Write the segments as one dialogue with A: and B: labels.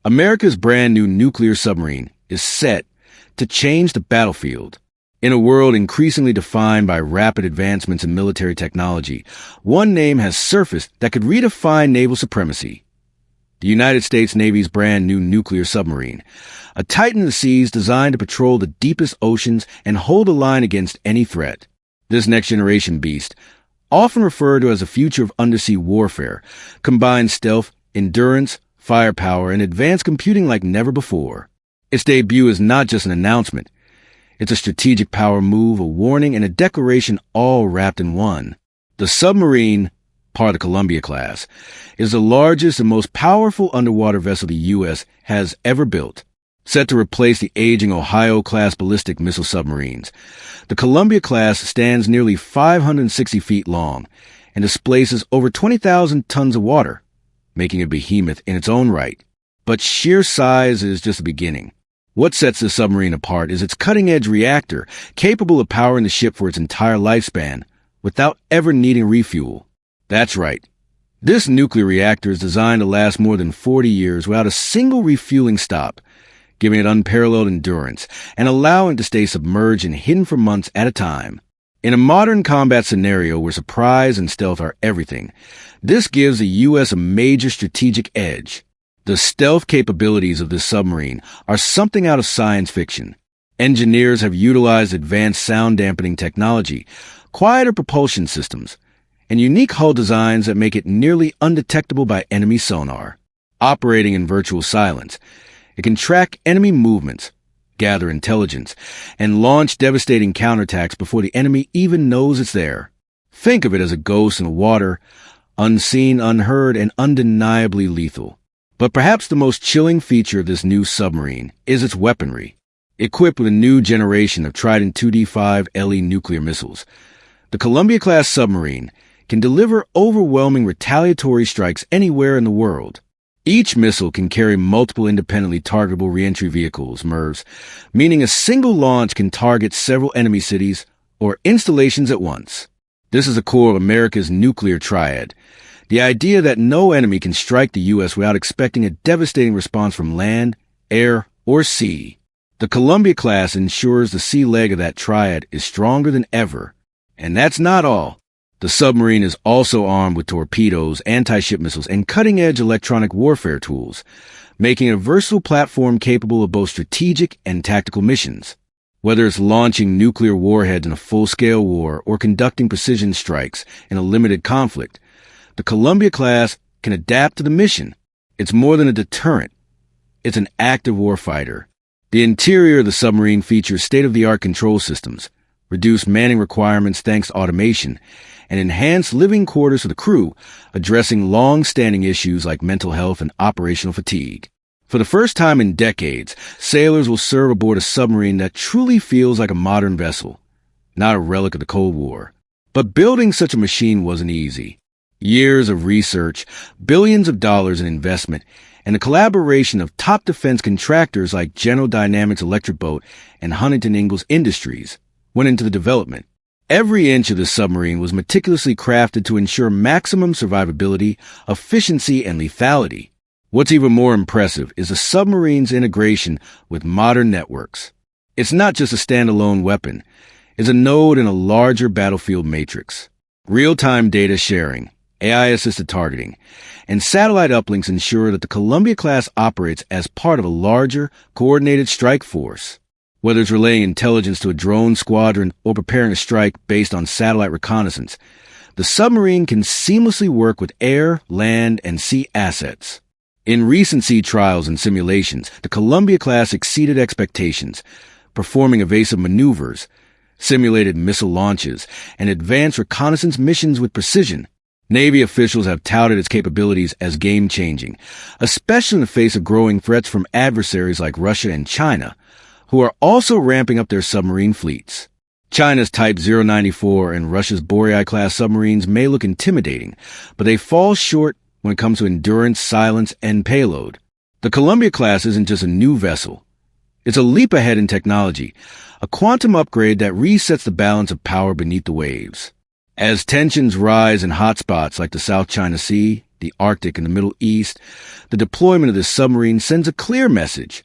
A: America's brand new nuclear submarine is set to change the battlefield. In a world increasingly defined by rapid advancements in military technology, one name has surfaced that could redefine naval supremacy. The United States Navy's brand new nuclear submarine, a titan of the seas designed to patrol the deepest oceans and hold a line against any threat. This next-generation beast, often referred to as the future of undersea warfare, combines stealth, endurance, firepower, and advanced computing like never before. Its debut is not just an announcement. It's a strategic power move, a warning, and a declaration all wrapped in one. The submarine, part of the Columbia class, is the largest and most powerful underwater vessel the U.S. has ever built. Set to replace the aging Ohio-class ballistic missile submarines, the Columbia class stands nearly 560 feet long and displaces over 20,000 tons of water, making it a behemoth in its own right. But sheer size is just the beginning. What sets this submarine apart is its cutting-edge reactor, capable of powering the ship for its entire lifespan without ever needing refuel. That's right. This nuclear reactor is designed to last more than 40 years without a single refueling stop, giving it unparalleled endurance and allowing it to stay submerged and hidden for months at a time. In a modern combat scenario where surprise and stealth are everything, this gives the U.S. a major strategic edge. The stealth capabilities of this submarine are something out of science fiction. Engineers have utilized advanced sound-dampening technology, quieter propulsion systems, and unique hull designs that make it nearly undetectable by enemy sonar. Operating in virtual silence, it can track enemy movements, gather intelligence, and launch devastating counterattacks before the enemy even knows it's there. Think of it as a ghost in the water, unseen, unheard, and undeniably lethal. But perhaps the most chilling feature of this new submarine is its weaponry. Equipped with a new generation of Trident 2D5 LE nuclear missiles, the Columbia-class submarine can deliver overwhelming retaliatory strikes anywhere in the world. Each missile can carry multiple independently targetable reentry vehicles, MIRVs, meaning a single launch can target several enemy cities or installations at once. This is the core of America's nuclear triad. The idea that no enemy can strike the U.S. without expecting a devastating response from land, air, or sea. The Columbia class ensures the sea leg of that triad is stronger than ever. And that's not all. The submarine is also armed with torpedoes, anti-ship missiles, and cutting-edge electronic warfare tools, making it a versatile platform capable of both strategic and tactical missions. Whether it's launching nuclear warheads in a full-scale war or conducting precision strikes in a limited conflict, the Columbia class can adapt to the mission. It's more than a deterrent. It's an active warfighter. The interior of the submarine features state-of-the-art control systems, reduced manning requirements thanks to automation, and enhanced living quarters for the crew, addressing long-standing issues like mental health and operational fatigue. For the first time in decades, sailors will serve aboard a submarine that truly feels like a modern vessel, not a relic of the Cold War. But building such a machine wasn't easy. Years of research, billions of dollars in investment, and the collaboration of top defense contractors like General Dynamics Electric Boat and Huntington Ingalls Industries went into the development. Every inch of the submarine was meticulously crafted to ensure maximum survivability, efficiency, and lethality. What's even more impressive is the submarine's integration with modern networks. It's not just a standalone weapon. It's a node in a larger battlefield matrix. Real-time data sharing, AI-assisted targeting, and satellite uplinks ensure that the Columbia-class operates as part of a larger, coordinated strike force. Whether it's relaying intelligence to a drone squadron or preparing a strike based on satellite reconnaissance, the submarine can seamlessly work with air, land, and sea assets. In recent sea trials and simulations, the Columbia-class exceeded expectations, performing evasive maneuvers, simulated missile launches, and advanced reconnaissance missions with precision. Navy officials have touted its capabilities as game-changing, especially in the face of growing threats from adversaries like Russia and China, who are also ramping up their submarine fleets. China's Type 094 and Russia's Boreai-class submarines may look intimidating, but they fall short when it comes to endurance, silence, and payload. The Columbia-class isn't just a new vessel. It's a leap ahead in technology, a quantum upgrade that resets the balance of power beneath the waves. As tensions rise in hotspots like the South China Sea, the Arctic, and the Middle East, the deployment of this submarine sends a clear message.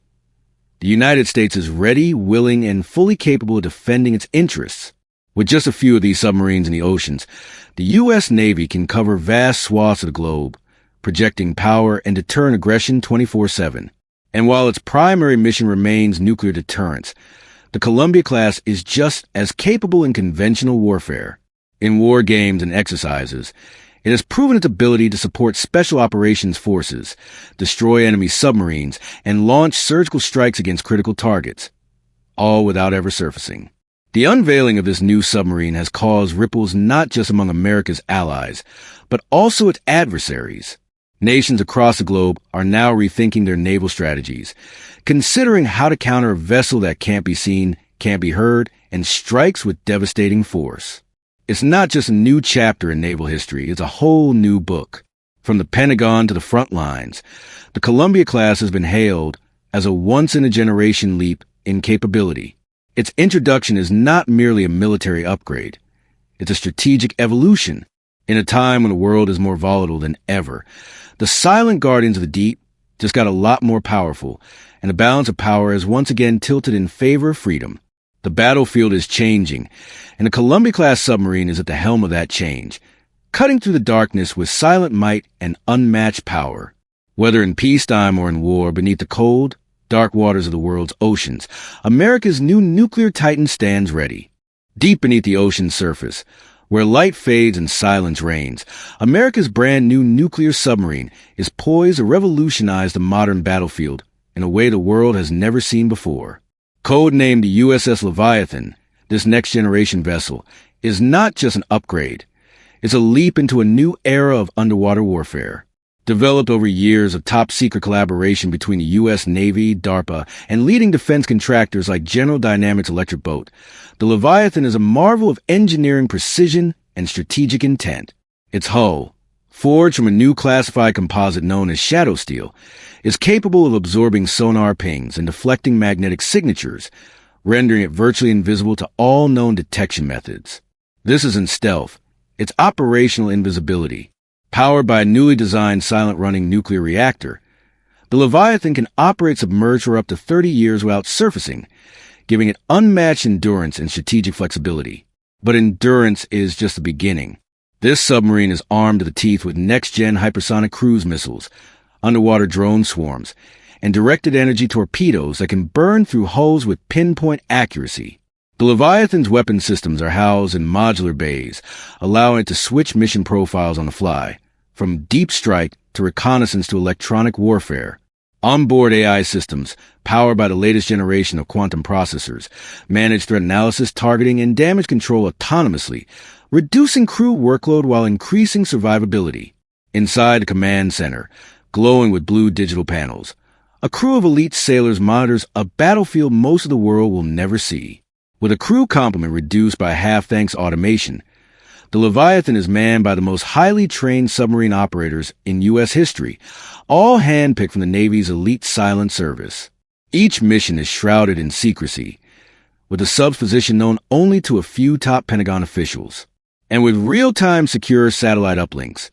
A: The United States is ready, willing, and fully capable of defending its interests. With just a few of these submarines in the oceans, the U.S. Navy can cover vast swaths of the globe, projecting power and deterring aggression 24/7. And while its primary mission remains nuclear deterrence, the Columbia-class is just as capable in conventional warfare. In war games and exercises, it has proven its ability to support special operations forces, destroy enemy submarines, and launch surgical strikes against critical targets, all without ever surfacing. The unveiling of this new submarine has caused ripples not just among America's allies, but also its adversaries. Nations across the globe are now rethinking their naval strategies, considering how to counter a vessel that can't be seen, can't be heard, and strikes with devastating force. It's not just a new chapter in naval history, it's a whole new book. From the Pentagon to the front lines, the Columbia-class has been hailed as a once-in-a-generation leap in capability. Its introduction is not merely a military upgrade. It's a strategic evolution. In a time when the world is more volatile than ever, the silent guardians of the deep just got a lot more powerful, and the balance of power is once again tilted in favor of freedom. The battlefield is changing, and the Columbia-class submarine is at the helm of that change, cutting through the darkness with silent might and unmatched power. Whether in peacetime or in war, beneath the cold, dark waters of the world's oceans, America's new nuclear titan stands ready. Deep beneath the ocean's surface, where light fades and silence reigns, America's brand new nuclear submarine is poised to revolutionize the modern battlefield in a way the world has never seen before. Codenamed the USS Leviathan, this next-generation vessel is not just an upgrade. It's a leap into a new era of underwater warfare. Developed over years of top-secret collaboration between the U.S. Navy, DARPA, and leading defense contractors like General Dynamics Electric Boat, the Leviathan is a marvel of engineering precision and strategic intent. Its hull, forged from a new classified composite known as shadow steel, is capable of absorbing sonar pings and deflecting magnetic signatures, rendering it virtually invisible to all known detection methods. This isn't stealth, it's operational invisibility. Powered by a newly designed silent-running nuclear reactor, the Leviathan can operate submerged for up to 30 years without surfacing, giving it unmatched endurance and strategic flexibility. But endurance is just the beginning. This submarine is armed to the teeth with next-gen hypersonic cruise missiles, underwater drone swarms, and directed energy torpedoes that can burn through hulls with pinpoint accuracy. The Leviathan's weapon systems are housed in modular bays, allowing it to switch mission profiles on the fly, from deep strike to reconnaissance to electronic warfare. Onboard AI systems, powered by the latest generation of quantum processors, manage threat analysis, targeting, and damage control autonomously, reducing crew workload while increasing survivability. Inside the command center, glowing with blue digital panels, a crew of elite sailors monitors a battlefield most of the world will never see. With a crew complement reduced by half thanks to automation, the Leviathan is manned by the most highly trained submarine operators in U.S. history, all handpicked from the Navy's elite silent service. Each mission is shrouded in secrecy, with the sub's position known only to a few top Pentagon officials. And with real-time secure satellite uplinks,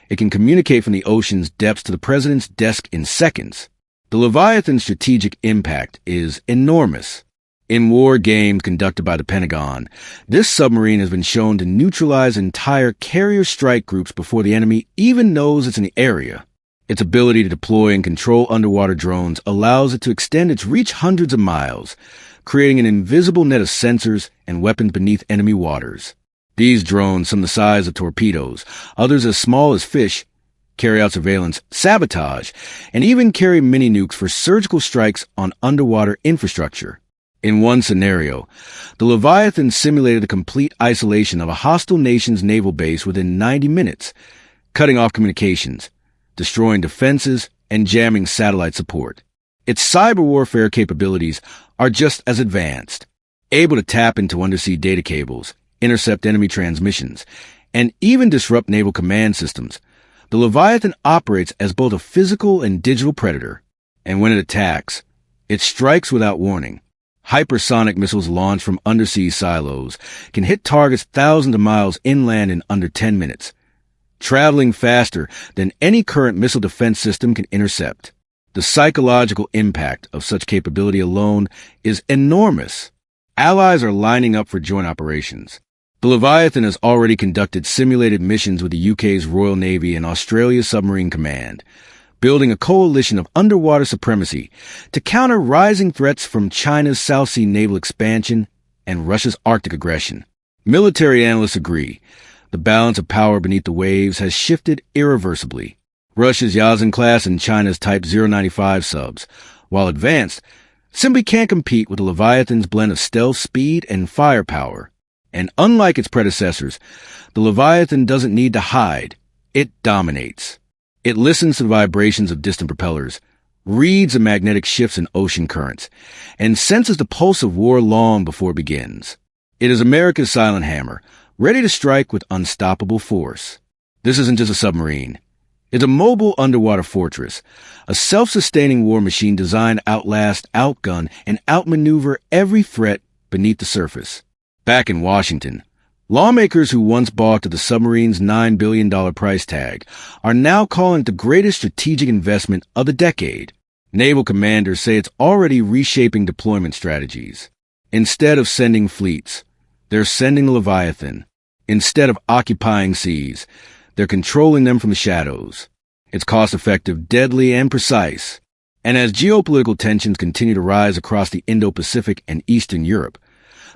A: it can communicate from the ocean's depths to the president's desk in seconds. The Leviathan's strategic impact is enormous. In war games conducted by the Pentagon, this submarine has been shown to neutralize entire carrier strike groups before the enemy even knows it's in the area. Its ability to deploy and control underwater drones allows it to extend its reach hundreds of miles, creating an invisible net of sensors and weapons beneath enemy waters. These drones, some the size of torpedoes, others as small as fish, carry out surveillance, sabotage, and even carry mini-nukes for surgical strikes on underwater infrastructure. In one scenario, the Leviathan simulated the complete isolation of a hostile nation's naval base within 90 minutes, cutting off communications, destroying defenses, and jamming satellite support. Its cyber warfare capabilities are just as advanced, able to tap into undersea data cables, intercept enemy transmissions, and even disrupt naval command systems. The Leviathan operates as both a physical and digital predator, and when it attacks, it strikes without warning. Hypersonic missiles launched from undersea silos can hit targets thousands of miles inland in under 10 minutes, traveling faster than any current missile defense system can intercept. The psychological impact of such capability alone is enormous. Allies are lining up for joint operations. The Leviathan has already conducted simulated missions with the UK's Royal Navy and Australia's Submarine Command, building a coalition of underwater supremacy to counter rising threats from China's South Sea naval expansion and Russia's Arctic aggression. Military analysts agree the balance of power beneath the waves has shifted irreversibly. Russia's Yazan class and China's Type 095 subs, while advanced, simply can't compete with the Leviathan's blend of stealth speed and firepower. And unlike its predecessors, the Leviathan doesn't need to hide. It dominates. It listens to the vibrations of distant propellers, reads the magnetic shifts in ocean currents, and senses the pulse of war long before it begins. It is America's silent hammer, ready to strike with unstoppable force. This isn't just a submarine. It's a mobile underwater fortress, a self-sustaining war machine designed to outlast, outgun, and outmaneuver every threat beneath the surface. Back in Washington, lawmakers who once balked at the submarine's $9 billion price tag are now calling it the greatest strategic investment of the decade. Naval commanders say it's already reshaping deployment strategies. Instead of sending fleets, they're sending the Leviathan. Instead of occupying seas, they're controlling them from the shadows. It's cost-effective, deadly, and precise. And as geopolitical tensions continue to rise across the Indo-Pacific and Eastern Europe,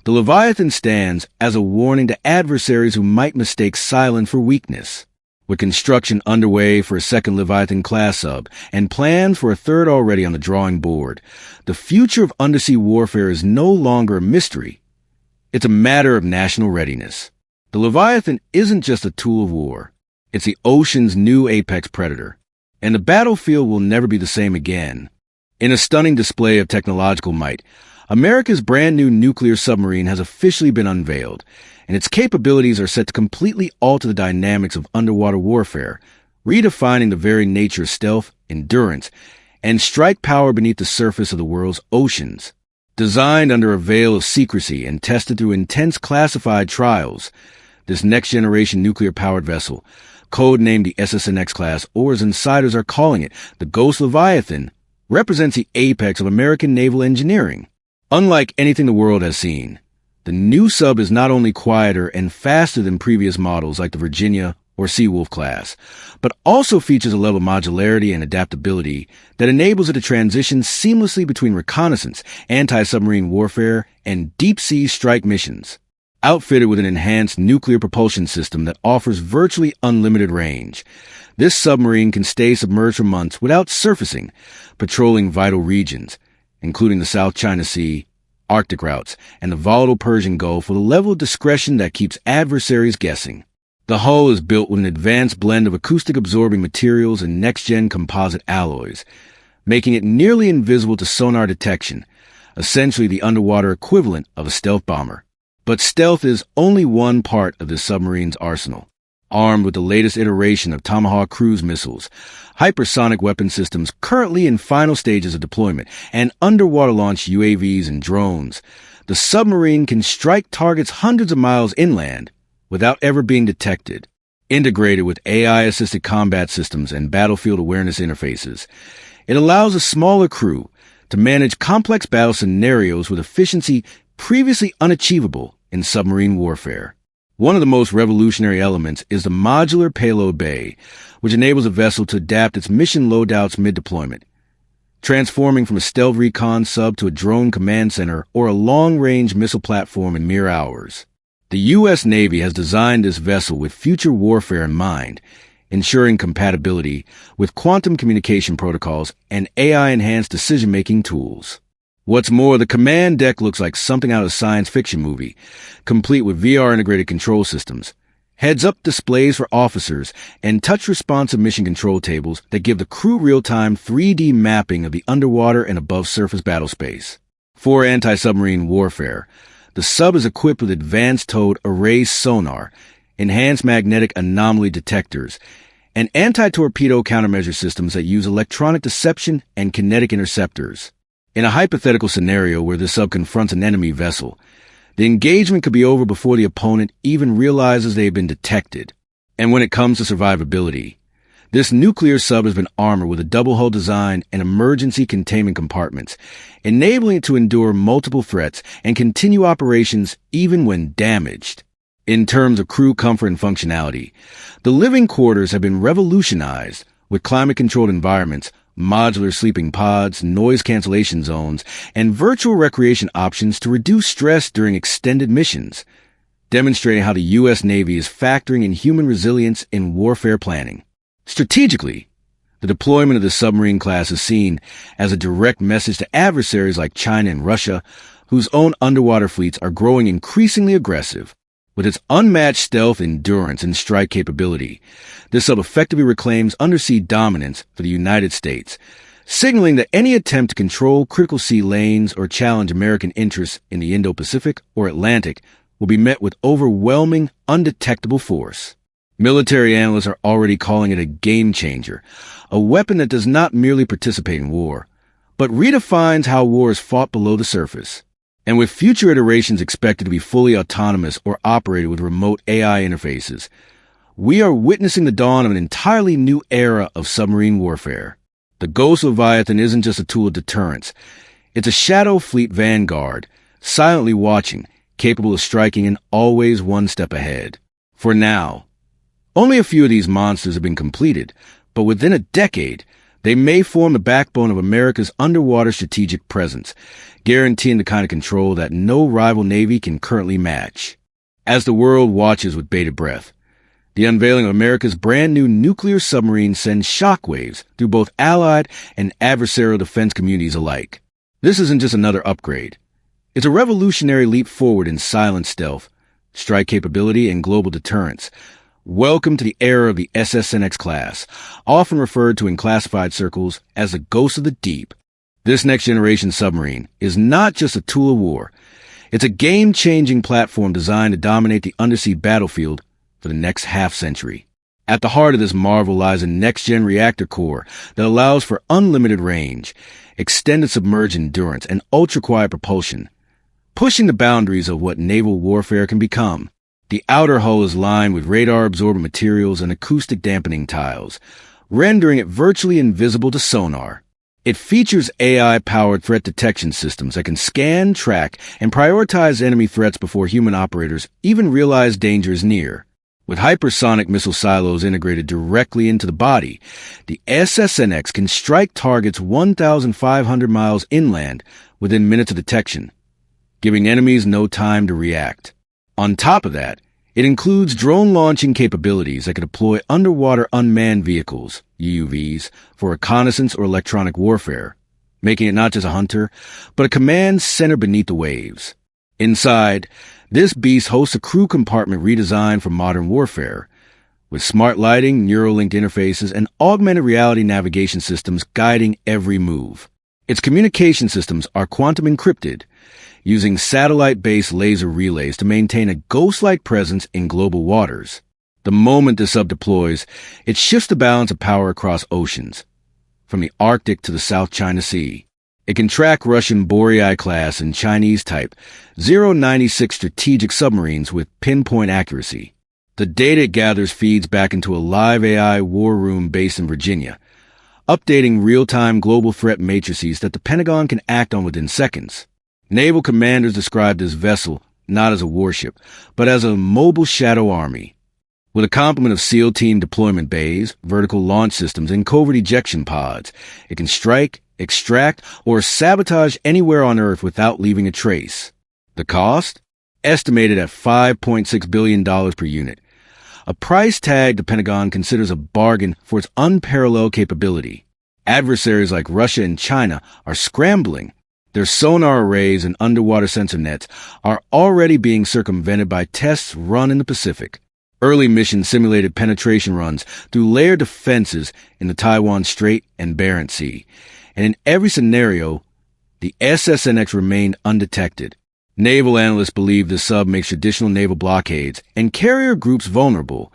A: the Leviathan stands as a warning to adversaries who might mistake silence for weakness. With construction underway for a second Leviathan-class sub and plans for a third already on the drawing board, the future of undersea warfare is no longer a mystery. It's a matter of national readiness. The Leviathan isn't just a tool of war. It's the ocean's new apex predator. And the battlefield will never be the same again. In a stunning display of technological might, America's brand new nuclear submarine has officially been unveiled, and its capabilities are set to completely alter the dynamics of underwater warfare, redefining the very nature of stealth, endurance, and strike power beneath the surface of the world's oceans. Designed under a veil of secrecy and tested through intense classified trials, this next-generation nuclear-powered vessel, codenamed the SSNX class, or as insiders are calling it, the Ghost Leviathan, represents the apex of American naval engineering. Unlike anything the world has seen, the new sub is not only quieter and faster than previous models like the Virginia or Seawolf class, but also features a level of modularity and adaptability that enables it to transition seamlessly between reconnaissance, anti-submarine warfare, and deep-sea strike missions. Outfitted with an enhanced nuclear propulsion system that offers virtually unlimited range, this submarine can stay submerged for months without surfacing, patrolling vital regions, including the South China Sea, Arctic routes, and the volatile Persian Gulf with a level of discretion that keeps adversaries guessing. The hull is built with an advanced blend of acoustic-absorbing materials and next-gen composite alloys, making it nearly invisible to sonar detection, essentially the underwater equivalent of a stealth bomber. But stealth is only one part of this submarine's arsenal. Armed with the latest iteration of Tomahawk cruise missiles, hypersonic weapon systems currently in final stages of deployment, and underwater-launched UAVs and drones, the submarine can strike targets hundreds of miles inland without ever being detected. Integrated with AI-assisted combat systems and battlefield awareness interfaces, it allows a smaller crew to manage complex battle scenarios with efficiency previously unachievable in submarine warfare. One of the most revolutionary elements is the modular payload bay, which enables a vessel to adapt its mission loadouts mid-deployment, transforming from a stealth recon sub to a drone command center or a long-range missile platform in mere hours. The U.S. Navy has designed this vessel with future warfare in mind, ensuring compatibility with quantum communication protocols and AI-enhanced decision-making tools. What's more, the command deck looks like something out of a science fiction movie, complete with VR-integrated control systems, heads-up displays for officers, and touch-responsive mission control tables that give the crew real-time 3D mapping of the underwater and above-surface battlespace. For anti-submarine warfare, the sub is equipped with advanced towed array sonar, enhanced magnetic anomaly detectors, and anti-torpedo countermeasure systems that use electronic deception and kinetic interceptors. In a hypothetical scenario where the sub confronts an enemy vessel, the engagement could be over before the opponent even realizes they have been detected. And when it comes to survivability, this nuclear sub has been armored with a double-hull design and emergency containment compartments, enabling it to endure multiple threats and continue operations even when damaged. In terms of crew comfort and functionality, the living quarters have been revolutionized with climate-controlled environments, modular sleeping pods, noise cancellation zones, and virtual recreation options to reduce stress during extended missions, demonstrating how the U.S. Navy is factoring in human resilience in warfare planning. Strategically, the deployment of the submarine class is seen as a direct message to adversaries like China and Russia, whose own underwater fleets are growing increasingly aggressive. With its unmatched stealth, endurance, and strike capability, this sub effectively reclaims undersea dominance for the United States, signaling that any attempt to control critical sea lanes or challenge American interests in the Indo-Pacific or Atlantic will be met with overwhelming, undetectable force. Military analysts are already calling it a game changer, a weapon that does not merely participate in war, but redefines how war is fought below the surface. And with future iterations expected to be fully autonomous or operated with remote AI interfaces, we are witnessing the dawn of an entirely new era of submarine warfare. The Ghost Leviathan isn't just a tool of deterrence. It's a shadow fleet vanguard, silently watching, capable of striking and always one step ahead. For now, only a few of these monsters have been completed, but within a decade, they may form the backbone of America's underwater strategic presence, guaranteeing the kind of control that no rival navy can currently match. As the world watches with bated breath, the unveiling of America's brand new nuclear submarine sends shockwaves through both allied and adversarial defense communities alike. This isn't just another upgrade. It's a revolutionary leap forward in silent stealth, strike capability, and global deterrence. Welcome to the era of the SSNX class, often referred to in classified circles as the ghost of the deep. This next-generation submarine is not just a tool of war. It's a game-changing platform designed to dominate the undersea battlefield for the next half-century. At the heart of this marvel lies a next-gen reactor core that allows for unlimited range, extended submerged endurance, and ultra-quiet propulsion, pushing the boundaries of what naval warfare can become. The outer hull is lined with radar-absorbent materials and acoustic dampening tiles, rendering it virtually invisible to sonar. It features AI-powered threat detection systems that can scan, track, and prioritize enemy threats before human operators even realize danger is near. With hypersonic missile silos integrated directly into the body, the SSNX can strike targets 1,500 miles inland within minutes of detection, giving enemies no time to react. On top of that, it includes drone launching capabilities that can deploy underwater unmanned vehicles, UUVs, for reconnaissance or electronic warfare, making it not just a hunter, but a command center beneath the waves. Inside, this beast hosts a crew compartment redesigned for modern warfare, with smart lighting, neural-linked interfaces, and augmented reality navigation systems guiding every move. Its communication systems are quantum encrypted, using satellite-based laser relays to maintain a ghost-like presence in global waters. The moment the sub deploys, it shifts the balance of power across oceans, from the Arctic to the South China Sea. It can track Russian Boreai-class and Chinese-type 096 strategic submarines with pinpoint accuracy. The data it gathers feeds back into a live AI war room based in Virginia, updating real-time global threat matrices that the Pentagon can act on within seconds. Naval commanders described this vessel not as a warship, but as a mobile shadow army. With a complement of SEAL team deployment bays, vertical launch systems, and covert ejection pods, it can strike, extract, or sabotage anywhere on Earth without leaving a trace. The cost? Estimated at $5.6 billion per unit. A price tag the Pentagon considers a bargain for its unparalleled capability. Adversaries like Russia and China are scrambling. Their sonar arrays and underwater sensor nets are already being circumvented by tests run in the Pacific. Early missions simulated penetration runs through layered defenses in the Taiwan Strait and Barents Sea. And in every scenario, the SSNX remained undetected. Naval analysts believe the sub makes traditional naval blockades and carrier groups vulnerable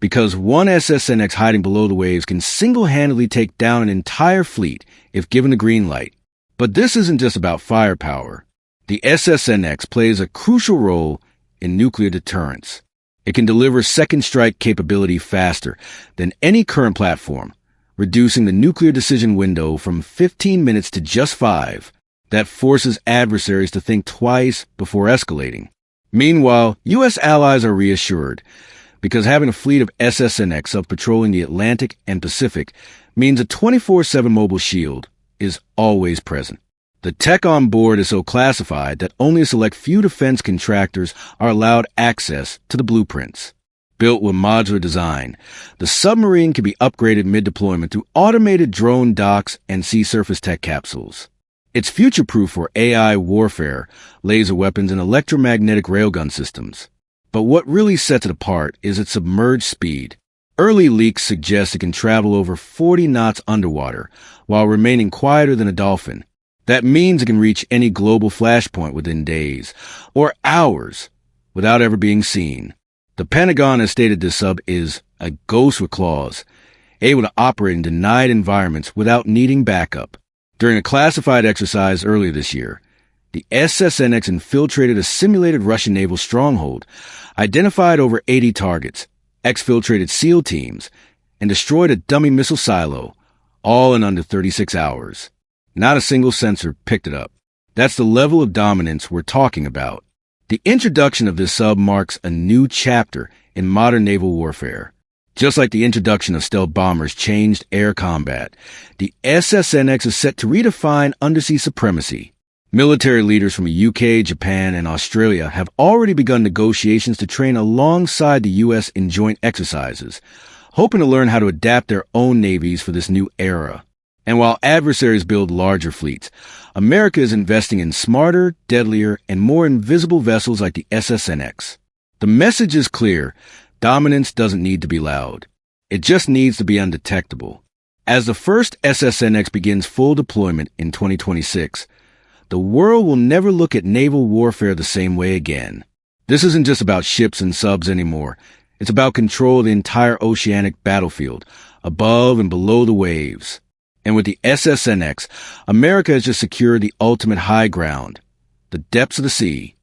A: because one SSNX hiding below the waves can single-handedly take down an entire fleet if given the green light. But this isn't just about firepower. The SSNX plays a crucial role in nuclear deterrence. It can deliver second strike capability faster than any current platform, reducing the nuclear decision window from 15 minutes to just 5. That forces adversaries to think twice before escalating. Meanwhile, U.S. allies are reassured, because having a fleet of SSNX up patrolling the Atlantic and Pacific means a 24/7 mobile shield is always present. The tech on board is so classified that only a select few defense contractors are allowed access to the blueprints. Built with modular design, the submarine can be upgraded mid-deployment through automated drone docks and sea surface tech capsules. It's future-proof for AI warfare, laser weapons, and electromagnetic railgun systems. But what really sets it apart is its submerged speed. Early leaks suggest it can travel over 40 knots underwater while remaining quieter than a dolphin. That means it can reach any global flashpoint within days or hours without ever being seen. The Pentagon has stated this sub is a ghost with claws, able to operate in denied environments without needing backup. During a classified exercise earlier this year, the SSNX infiltrated a simulated Russian naval stronghold, identified over 80 targets, exfiltrated SEAL teams, and destroyed a dummy missile silo, all in under 36 hours. Not a single sensor picked it up. That's the level of dominance we're talking about. The introduction of this sub marks a new chapter in modern naval warfare. Just like the introduction of stealth bombers changed air combat, the SSNX is set to redefine undersea supremacy. Military leaders from the UK, Japan, and Australia have already begun negotiations to train alongside the U.S. in joint exercises, hoping to learn how to adapt their own navies for this new era. And while adversaries build larger fleets, America is investing in smarter, deadlier, and more invisible vessels like the SSNX. The message is clear. Dominance doesn't need to be loud. It just needs to be undetectable. As the first SSNX begins full deployment in 2026, the world will never look at naval warfare the same way again. This isn't just about ships and subs anymore. It's about control of the entire oceanic battlefield, above and below the waves. And with the SSNX, America has just secured the ultimate high ground, the depths of the sea.